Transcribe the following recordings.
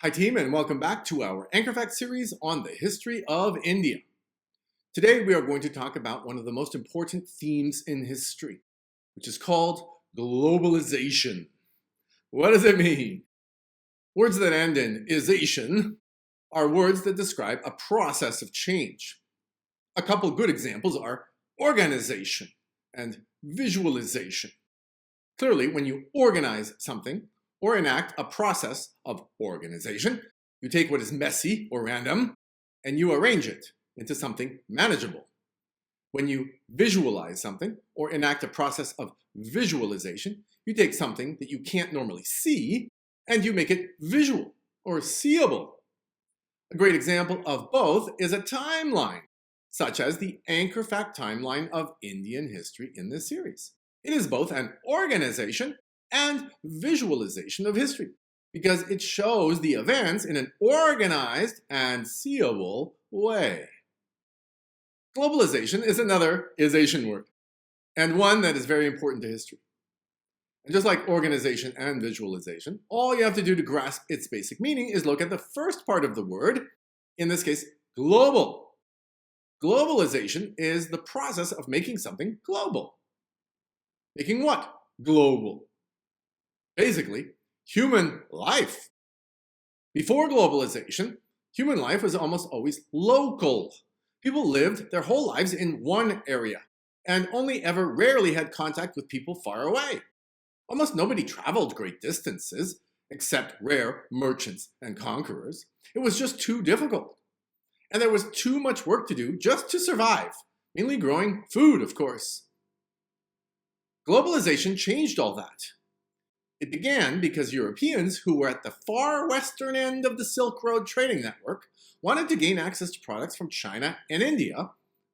Hi team, and welcome back to our Anchor Fact series on the history of India. Today we are going to talk about one of the most important themes in history, which is called globalization. What does it mean? Words that end in ization are words that describe a process of change. A couple good examples are organization and visualization. Clearly, when you organize something or enact a process of organization, you take what is messy or random and you arrange it into something manageable. When you visualize something or enact a process of visualization, you take something that you can't normally see and you make it visual or seeable. A great example of both is a timeline, such as the Anchor Fact timeline of Indian history in this series. It is both an organization and visualization of history because it shows the events in an organized and seeable way. Globalization is another ization word, and one that is very important to history. And just like organization and visualization, all you have to do to grasp its basic meaning is look at the first part of the word, in this case, global. Globalization is the process of making something global. Making what global? Basically, human life. Before globalization, human life was almost always local. People lived their whole lives in one area and only ever rarely had contact with people far away. Almost nobody traveled great distances, except rare merchants and conquerors. It was just too difficult. And there was too much work to do just to survive, mainly growing food, of course. Globalization changed all that. It began because Europeans, who were at the far western end of the Silk Road trading network, wanted to gain access to products from China and India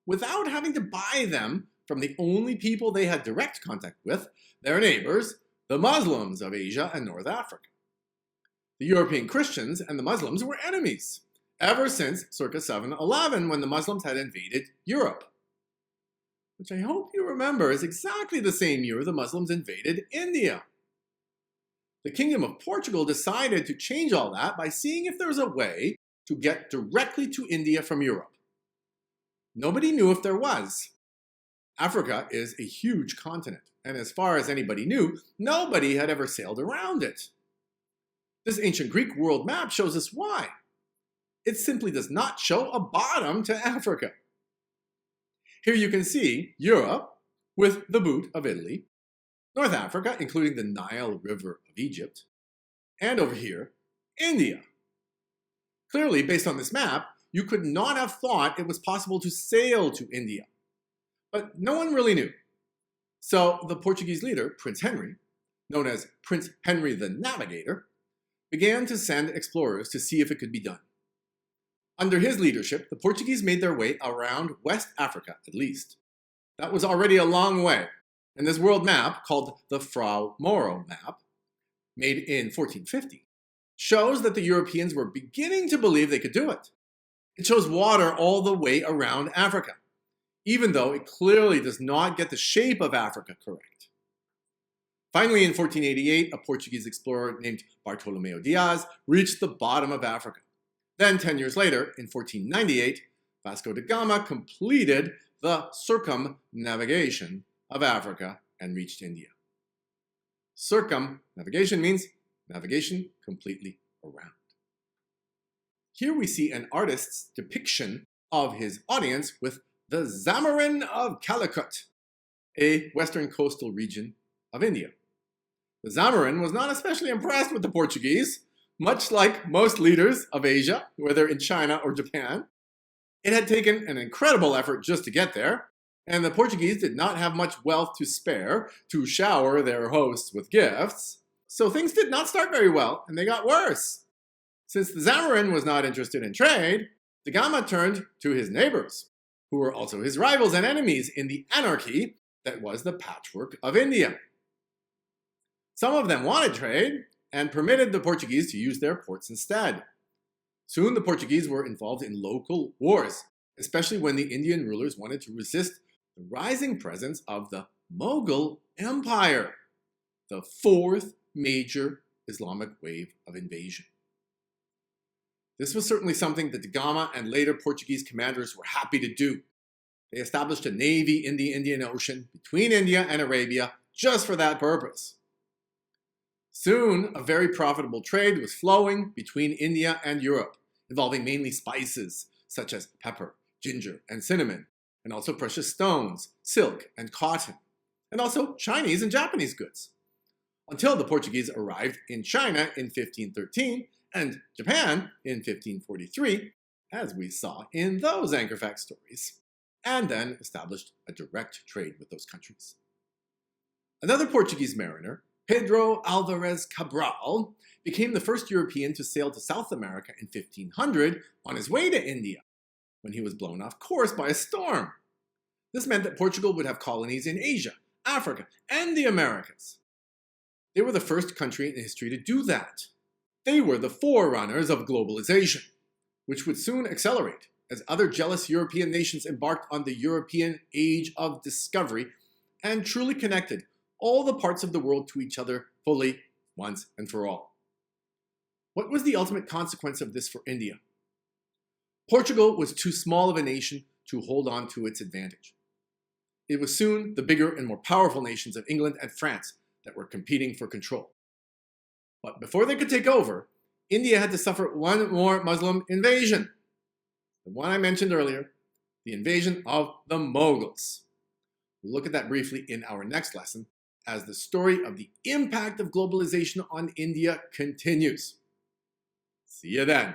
without having to buy them from the only people they had direct contact with, their neighbors, the Muslims of Asia and North Africa. The European Christians and the Muslims were enemies, ever since circa 711 when the Muslims had invaded Europe, which I hope you remember is exactly the same year the Muslims invaded India. The Kingdom of Portugal decided to change all that by seeing if there was a way to get directly to India from Europe. Nobody knew if there was. Africa is a huge continent, and as far as anybody knew, nobody had ever sailed around it. This ancient Greek world map shows us why. It simply does not show a bottom to Africa. Here you can see Europe with the boot of Italy, North Africa, including the Nile River of Egypt, and over here, India. Clearly, based on this map, you could not have thought it was possible to sail to India. But no one really knew. So the Portuguese leader, Prince Henry, known as Prince Henry the Navigator, began to send explorers to see if it could be done. Under his leadership, the Portuguese made their way around West Africa, at least. That was already a long way. And this world map, called the Frau Moro map, made in 1450, shows that the Europeans were beginning to believe they could do it. It shows water all the way around Africa, even though it clearly does not get the shape of Africa correct. Finally, in 1488, a Portuguese explorer named Bartolomeu Diaz reached the bottom of Africa. Then, 10 years later, in 1498, Vasco da Gama completed the circumnavigation of Africa and reached India. Circumnavigation means navigation completely around. Here we see an artist's depiction of his audience with the Zamarin of Calicut, a western coastal region of India. The Zamarin was not especially impressed with the Portuguese, much like most leaders of Asia, whether in China or Japan. It had taken an incredible effort just to get there, and the Portuguese did not have much wealth to spare to shower their hosts with gifts, so things did not start very well, and they got worse. Since the Zamarin was not interested in trade, the Gama turned to his neighbors, who were also his rivals and enemies in the anarchy that was the patchwork of India. Some of them wanted trade and permitted the Portuguese to use their ports instead. Soon the Portuguese were involved in local wars, especially when the Indian rulers wanted to resist the rising presence of the Mughal Empire, the fourth major Islamic wave of invasion. This was certainly something that the Gama and later Portuguese commanders were happy to do. They established a navy in the Indian Ocean between India and Arabia just for that purpose. Soon, a very profitable trade was flowing between India and Europe, involving mainly spices such as pepper, ginger, and cinnamon, and also precious stones, silk, and cotton, and also Chinese and Japanese goods. Until the Portuguese arrived in China in 1513 and Japan in 1543, as we saw in those Anchor Fact stories, and then established a direct trade with those countries. Another Portuguese mariner, Pedro Alvarez Cabral, became the first European to sail to South America in 1500 on his way to India, when he was blown off course by a storm. This meant that Portugal would have colonies in Asia, Africa, and the Americas. They were the first country in history to do that. They were the forerunners of globalization, which would soon accelerate as other jealous European nations embarked on the European age of discovery and truly connected all the parts of the world to each other fully, once and for all. What was the ultimate consequence of this for India? Portugal was too small of a nation to hold on to its advantage. It was soon the bigger and more powerful nations of England and France that were competing for control. But before they could take over, India had to suffer one more Muslim invasion. The one I mentioned earlier, the invasion of the Mughals. We'll look at that briefly in our next lesson as the story of the impact of globalization on India continues. See you then.